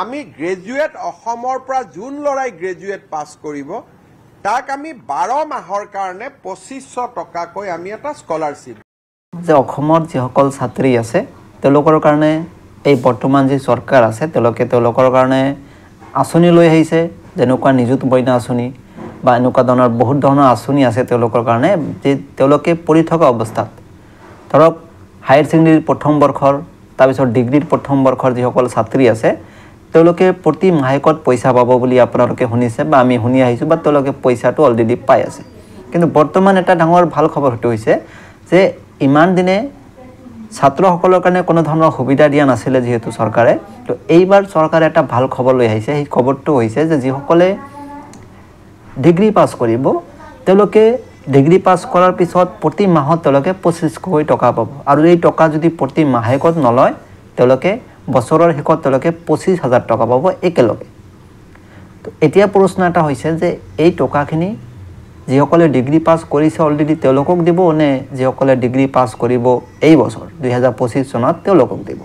আমি গ্ৰেজুৱেট অসমৰ পৰা যোন লৰাই গ্ৰেজুৱেট পাছ কৰিব তাক আমি 12 মাহৰ কাৰণে 2500 টকাকৈ আমি এটা স্কলাৰশ্বিপ যে অসমৰ যিসকল ছাত্ৰী আছে তেওঁলোকৰ কাৰণে এই বৰ্তমান যি চৰকাৰ আছে তেওঁলোকৰ কাৰণে আঁচনি লৈ আহিছে যেনেকুৱা নিযুত মইনা আঁচনি বা এনেকুৱা ধৰণৰ বহুত ধৰণৰ আঁচনি আছে তেওঁলোকৰ কাৰণে যে তেওঁলোকে পঢ়ি থকা অৱস্থাত ধৰক হায়াৰ ছেকেণ্ডেৰী প্ৰথম বৰ্ষৰ তাৰপিছত ডিগ্ৰীৰ প্ৰথম বৰ্ষৰ যিসকল ছাত্ৰী আছে তেওঁলোকে প্ৰতি মাহেকত পইচা পাব বুলি আপোনালোকে শুনিছে বা আমি শুনি আহিছোঁ বা তেওঁলোকে পইচাটো অলৰেডি পাই আছে কিন্তু বৰ্তমান এটা ডাঙৰ ভাল খবৰ হতে হৈছে যে ইমান দিনে ছাত্ৰসকলৰ কাৰণে কোনো ধৰণৰ সুবিধা দিয়া নাছিলে যেহেতু চৰকাৰে তো এইবাৰ চৰকাৰে এটা ভাল খবৰ লৈ আহিছে এই খবৰটো হৈছে যে যিসকলে ডিগ্ৰী পাছ কৰিব তেওঁলোকে ডিগ্ৰী পাছ কৰাৰ পিছত প্ৰতি মাহত তেওঁলোকে 2500 টকা পাব আৰু এই টকা যদি প্ৰতি মাহেকত নলয় তেওঁলোকে বছৰৰ শেষত তেওঁলোকে 25000 টকা পাব একেলগে তো এতিয়া প্ৰশ্ন এটা হৈছে যে এই টকাখিনি যিসকলে ডিগ্ৰী পাছ কৰিছে অলৰেডি তেওঁলোকক দিব নে যিসকলে ডিগ্ৰী পাছ কৰিব এই বছৰ 2025 চনত তেওঁলোকক দিব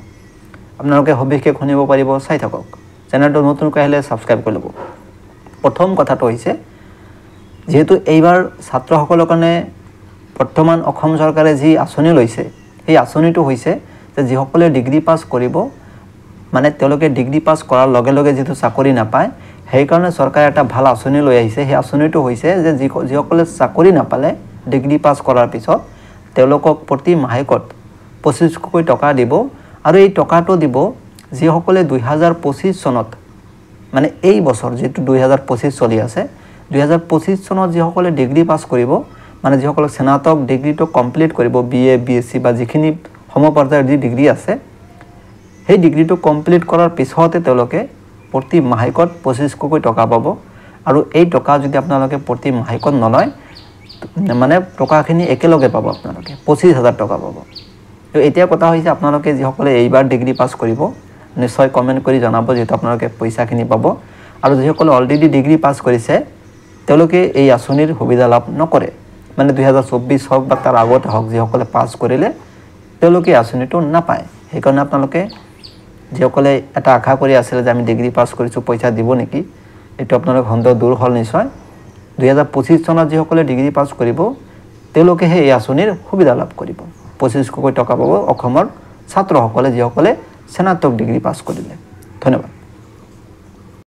আপোনালোকে সবিশেষ শুনিব পাৰিব চাই থাকক চেনেলটো নতুনকৈ আহিলে সাবস্ক্ৰাইব কৰি ল'ব প্ৰথম কথাটো হৈছে যেহেতু এইবাৰ ছাত্ৰসকলৰ কাৰণে বৰ্তমান অসম চৰকাৰে যি আঁচনি লৈছে এই আঁচনিটো হৈছে যে যিসকলে ডিগ্ৰী পাছ কৰিব মানে তেওঁলোকে ডিগ্ৰী পাছ কৰাৰ লগে লগে যেটো চাকৰি নাপায় সেই কাৰণে চৰকাৰে এটা ভাল আঁচনি লৈ আহিছে সেই আঁচনিটো হৈছে যে যিসকলে চাকৰি নাপালে ডিগ্ৰী পাছ কৰাৰ পিছত তেওঁলোকক প্ৰতি মাহেকত 2500 টকা দিব আৰু এই টকাটো দিব যিসকলে 2025 চনত মানে এই বছৰ যেটো 2025 চলি আছে 2025 চনত যিসকলে ডিগ্ৰী পাছ কৰিব মানে যিসকলে স্নাতক ডিগ্ৰীটো কমপ্লিট কৰিব বিএ বিএসসি বা যিখিনি সমপৰ্যায়ৰ যি ডিগ্ৰী আছে সেই ডিগ্ৰীটো কমপ্লিট কৰাৰ পিছতে তেওঁলোকে প্ৰতি মাহেকত 2500 টকা পাব আৰু এই টকা যদি আপোনালোকে প্ৰতি মাহেকত নলয় মানে টকাখিনি একেলগে পাব আপোনালোকে 25000 টকা পাব তো এতিয়া কথা হৈছে আপোনালোকে যিসকলে এইবাৰ ডিগ্ৰী পাছ কৰিব নিশ্চয় কমেন্ট কৰি জনাব যেটো আপোনালোকে পইচাখিনি পাব আৰু যিসকলে অলৰেডি ডিগ্ৰী পাছ কৰিছে তেওঁলোকে এই আঁচনিৰ সুবিধা লাভ নকৰে মানে 2024 হওক বা তাৰ আগতে হওক যিসকলে পাছ কৰিলে তেওঁলোকে আঁচনিটো নাপায় সেই কাৰণে আপোনালোকে যিসকলে এটা আশা কৰি আছিল যে আমি ডিগ্ৰী পাছ কৰিছো পইচা দিব নেকি এটো আপোনালোক সন্দেহ দূৰ হল নিশ্চয় 2025 চনত যিসকলে ডিগ্ৰী পাছ কৰিব তেওঁলোকে এই আঁচনিৰ সুবিধা লাভ কৰিব 2500 টকা পাব অসমৰ ছাত্ৰসকলে যিসকলে স্নাতক ডিগ্ৰী পাছ কৰিলে ধন্যবাদ